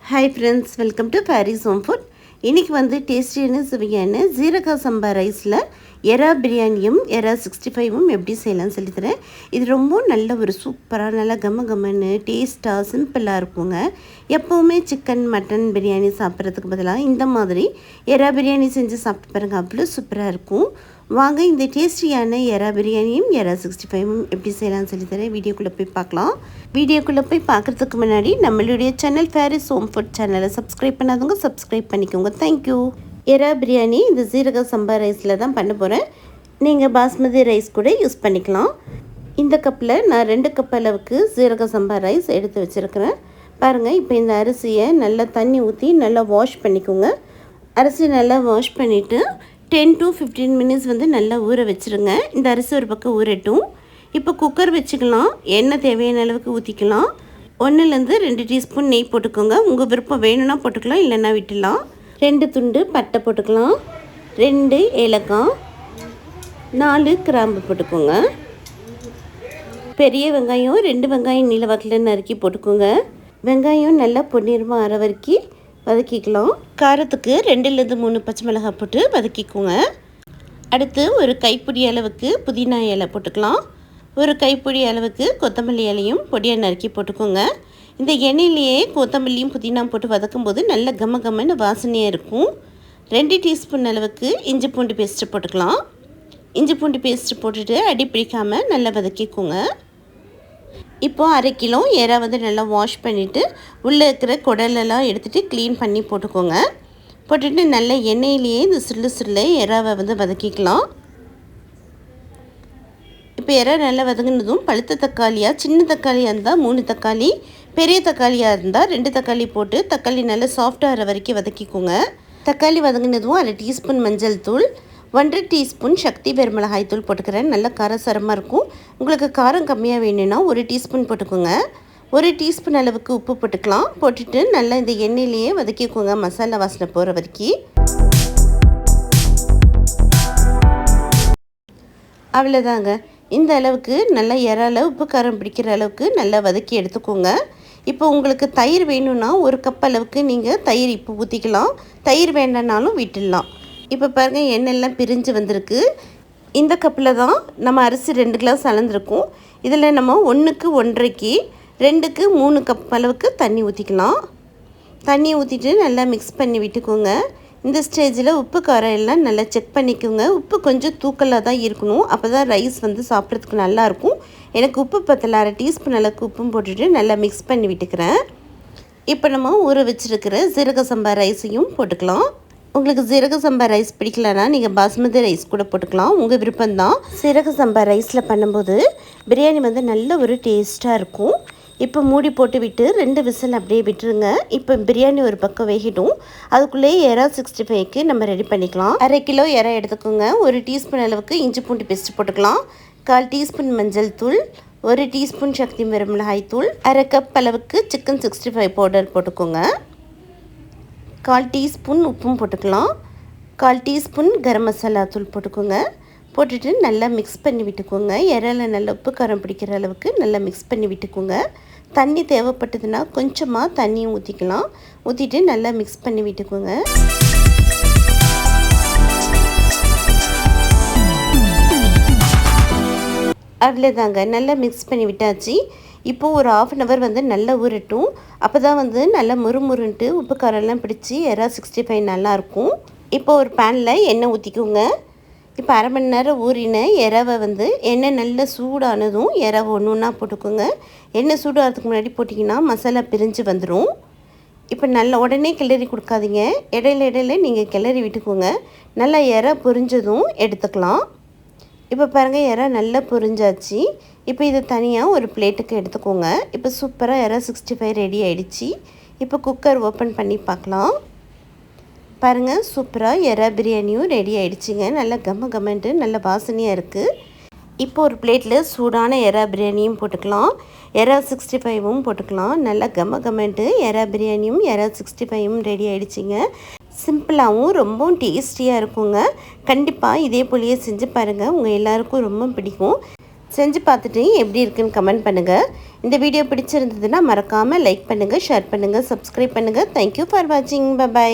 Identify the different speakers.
Speaker 1: Hi friends, welcome to Paris home food. இன்றைக்கி வந்து டேஸ்டியான சுவையான ஜீரக சம்பா ரைஸில் எறா பிரியாணியும் எறா 65ம் எப்படி செய்யலாம்னு சொல்லித்தரேன். இது ரொம்ப நல்ல ஒரு சூப்பராக நல்லா கம்மன்னு டேஸ்ட்டாக சிம்பிளாக இருக்குங்க. எப்போவுமே சிக்கன் மட்டன் பிரியாணி சாப்பிட்றதுக்கு பதிலாக இந்த மாதிரி எறா பிரியாணி செஞ்சு சாப்பிட்டு பாருங்கள், அவ்வளோ சூப்பராக இருக்கும். வாங்க இந்த டேஸ்டியான எறா பிரியாணியும் எறா 65ம் எப்படி செய்யலாம்னு சொல்லித்தரேன். வீடியோக்குள்ளே போய் பார்க்கலாம். வீடியோக்குள்ளே போய் பார்க்குறதுக்கு முன்னாடி நம்மளுடைய சேனல் பாரிஸ் ஹோம் ஃபுட் சேனலை சப்ஸ்கிரைப் பண்ணாதவங்க சப்ஸ்கிரைப் பண்ணிக்கோங்க. தேங்க்யூ. எறா பிரியாணி இந்த ஜீரக சம்பா ரைஸில் தான் பண்ண போகிறேன். நீங்கள் பாஸ்மதி ரைஸ் கூட யூஸ் பண்ணிக்கலாம். இந்த கப்பில் நான் 2 கப் அளவுக்கு ஜீரக சம்பா ரைஸ் எடுத்து வச்சுருக்கிறேன். பாருங்கள், இப்போ இந்த அரிசியை நல்லா தண்ணி ஊற்றி நல்லா வாஷ் பண்ணிக்கோங்க. அரிசி நல்லா வாஷ் பண்ணிவிட்டு 10 to 15 மினிட்ஸ் வந்து நல்லா ஊற வச்சுருங்க. இந்த அரிசி ஒரு பக்கம் ஊறட்டும். இப்போ குக்கர் வச்சுக்கலாம். எண்ணெய் தேவையான அளவுக்கு ஊற்றிக்கலாம். 1லேருந்து 2 டீஸ்பூன் நெய் போட்டுக்கோங்க. உங்கள் விருப்பம் வேணும்னா போட்டுக்கலாம், இல்லைன்னா விட்டுலாம். 2 துண்டு பட்டை போட்டுக்கலாம். 2 ஏலக்காய், 4 கிராம்பு போட்டுக்கோங்க. பெரிய வெங்காயம் 2 வெங்காயம் நீல வாக்கில் நறுக்கி போட்டுக்கோங்க. வெங்காயம் நல்லா பொன்னிறமாக ஆற வரைக்கும் வதக்கிக்கலாம். காரத்துக்கு 2லேருந்து 3 பச்சை மிளகாய் போட்டு வதக்கிக்கோங்க. அடுத்து ஒரு கைப்பிடி அளவுக்கு புதினா இலை போட்டுக்கலாம். ஒரு கைப்பிடி அளவுக்கு கொத்தமல்லி இலையும் பொடியாக நறுக்கி போட்டுக்கோங்க. இந்த எண்ணெயிலேயே கொத்தமல்லியும் புதினா போட்டு வதக்கும் போது நல்ல கம்மன்னு வாசனையாக இருக்கும். 2 டீஸ்பூன் அளவுக்கு இஞ்சி பூண்டு பேஸ்ட்டு போட்டுக்கலாம். இஞ்சி பூண்டு பேஸ்ட்டு போட்டுட்டு அடி பிடிக்காமல் நல்லா வதக்கிக்கோங்க. இப்போது 1/2 கிலோ எறா வந்து நல்லா வாஷ் பண்ணிவிட்டு உள்ளே இருக்கிற குடலெல்லாம் எடுத்துகிட்டு க்ளீன் பண்ணி போட்டுக்கோங்க. போட்டுட்டு நல்ல எண்ணெயிலேயே இந்த சில்லு எறாவை வந்து வதக்கிக்கலாம். இப்போ எறா நல்லா வதங்கினதும் பழுத்த தக்காளியாக, சின்ன தக்காளியாக இருந்தால் 3 தக்காளி, பெரிய தக்காளியாக இருந்தால் 2 தக்காளி போட்டு தக்காளி நல்லா சாஃப்டாகிற வரைக்கும் வதக்கிக்கோங்க. தக்காளி வதங்கினதும் 1/2 டீஸ்பூன் மஞ்சள் தூள், 1/2 டீஸ்பூன் சக்தி பெருமிளகாய் தூள் போட்டுக்கிறேன். நல்லா காரசாரமாக இருக்கும். உங்களுக்கு காரம் கம்மியாக வேணும்னா 1 டீஸ்பூன் போட்டுக்கோங்க. 1 டீஸ்பூன் அளவுக்கு உப்பு போட்டுக்கலாம். போட்டுட்டு நல்லா இந்த எண்ணெயிலேயே வதக்கிக்கோங்க, மசாலா வாசனை போகிற வரைக்கும். அவ்வளோதாங்க. இந்த அளவுக்கு நல்லா இறால உப்பு காரம் பிடிக்கிற அளவுக்கு நல்லா வதக்கி எடுத்துக்கோங்க. இப்போ உங்களுக்கு தயிர் வேணும்னா 1 கப் அளவுக்கு நீங்கள் தயிர் இப்போ ஊற்றிக்கலாம். தயிர் வேண்டானாலும் விட்டுடலாம். இப்போ பாருங்கள், எண்ணெயெல்லாம் பிரிஞ்சு வந்திருக்கு. இந்த கப்பில் தான் நம்ம அரிசி 2 கிளாஸ் அளந்துருக்கும். இதில் நம்ம 1க்கு 1.5க்கு 2க்கு 3 கப் அளவுக்கு தண்ணி ஊற்றிக்கலாம். தண்ணி ஊற்றிட்டு நல்லா மிக்ஸ் பண்ணி விட்டுக்கோங்க. இந்த ஸ்டேஜில் உப்பு காரம் எல்லாம் நல்லா செக் பண்ணிக்கோங்க. உப்பு கொஞ்சம் தூக்கலாக தான் இருக்கணும், அப்போ தான் ரைஸ் வந்து சாப்பிட்றதுக்கு நல்லாயிருக்கும். எனக்கு உப்பு பத்தல, 1/2 டீஸ்பூன் அளவுக்கு உப்பும் போட்டுட்டு நல்லா மிக்ஸ் பண்ணி விட்டுக்கிறேன். இப்போ நம்ம ஊற வச்சுருக்கிற ஜீரக சம்பா ரைஸையும் போட்டுக்கலாம். உங்களுக்கு ஜீரக சம்பா ரைஸ் பிடிக்கலன்னா நீங்கள் பாஸ்மதி ரைஸ் கூட போட்டுக்கலாம், உங்கள் விருப்பம்தான். ஜீரக சம்பா ரைஸில் பண்ணும்போது பிரியாணி வந்து நல்ல ஒரு டேஸ்ட்டாக இருக்கும். இப்போ மூடி போட்டு விட்டு 2 விசில் அப்படியே விட்டுருங்க. இப்போ பிரியாணி ஒரு பக்கம் வேகிடும். அதுக்குள்ளேயே எறா 65க்கு நம்ம ரெடி பண்ணிக்கலாம். 1/2 கிலோ எறா எடுத்துக்கோங்க. 1 டீஸ்பூன் அளவுக்கு இஞ்சி பூண்டு பேஸ்ட் போட்டுக்கலாம். 1/4 டீஸ்பூன் மஞ்சள் தூள், 1 டீஸ்பூன் சக்தி மிளகாய் தூள், 1/2 கப் அளவுக்கு சிக்கன் 65 பவுடர் போட்டுக்கோங்க. 1/4 டீஸ்பூன் உப்பும் போட்டுக்கலாம். 1/4 டீஸ்பூன் கரம் மசாலா தூள் போட்டுக்கோங்க. போட்டுட்டு நல்லா மிக்ஸ் பண்ணி விட்டுக்கோங்க. இறால நல்லா உப்பு காரம் பிடிக்கிற அளவுக்கு நல்லா மிக்ஸ் பண்ணி விட்டுக்கோங்க. தண்ணி தேவைப்பட்டதுன்னா கொஞ்சமாக தண்ணியும் ஊற்றிக்கலாம். ஊற்றிட்டு நல்லா மிக்ஸ் பண்ணி விட்டுக்கோங்க. அவ்வளோதாங்க, நல்லா மிக்ஸ் பண்ணி விட்டாச்சு. இப்போது ஒரு 1/2 hour வந்து நல்லா ஊறட்டும். அப்போ தான் வந்து நல்லா முறுமுறுன்ட்டு உப்பு காரெல்லாம் பிடிச்சி எறா 65 நல்லாயிருக்கும். இப்போ ஒரு பேனில் எண்ணெய் ஊற்றிக்கோங்க. இப்போ 1/2 மணி நேரம் ஊறின எறாவை வந்து எண்ணெய் நல்லா சூடானதும் எறாவை ஒன்றா போட்டுக்கோங்க. எண்ணெய் சூடாகிறதுக்கு முன்னாடி போட்டிங்கன்னா மசாலா பிரிஞ்சு வந்துடும். இப்போ நல்லா உடனே கிளறி கொடுக்காதீங்க, இடையில நீங்கள் கிளறி விட்டுக்கோங்க. நல்லா எறா பொரிஞ்சதும் எடுத்துக்கலாம். இப்போ பாருங்கள், எறா நல்லா பொரிஞ்சாச்சு. இப்போ இதை தனியாக ஒரு பிளேட்டுக்கு எடுத்துக்கோங்க. இப்போ சூப்பராக எறா 65 ரெடி ஆகிடுச்சு. இப்போ குக்கர் ஓப்பன் பண்ணி பார்க்கலாம். பாருங்கள், சூப்பராக எறா பிரியாணியும் ரெடி ஆகிடுச்சிங்க. நல்லா கம்மன்ட்டு நல்ல வாசனையாக இருக்குது. இப்போ ஒரு பிளேட்டில் சூடான எறா பிரியாணியும் போட்டுக்கலாம். எறா 65ம் போட்டுக்கலாம். நல்லா கம்மன்ட்டு எறா பிரியாணியும் எறா 65ம் ரெடி ஆகிடுச்சிங்க. சிம்பிளாகவும் ரொம்பவும் டேஸ்டியாக இருக்குங்க. கண்டிப்பாக இதே போலயே செஞ்சு பாருங்கள், உங்கள் எல்லாருக்கும் ரொம்ப பிடிக்கும். செஞ்சு பார்த்துட்டு எப்படி இருக்குன்னு கமெண்ட் பண்ணுங்கள். இந்த வீடியோ பிடிச்சிருந்ததுன்னா மறக்காமல் லைக் பண்ணுங்கள், ஷேர் பண்ணுங்கள், சப்ஸ்கிரைப் பண்ணுங்கள். தேங்க்யூ ஃபார் வாட்சிங். பை.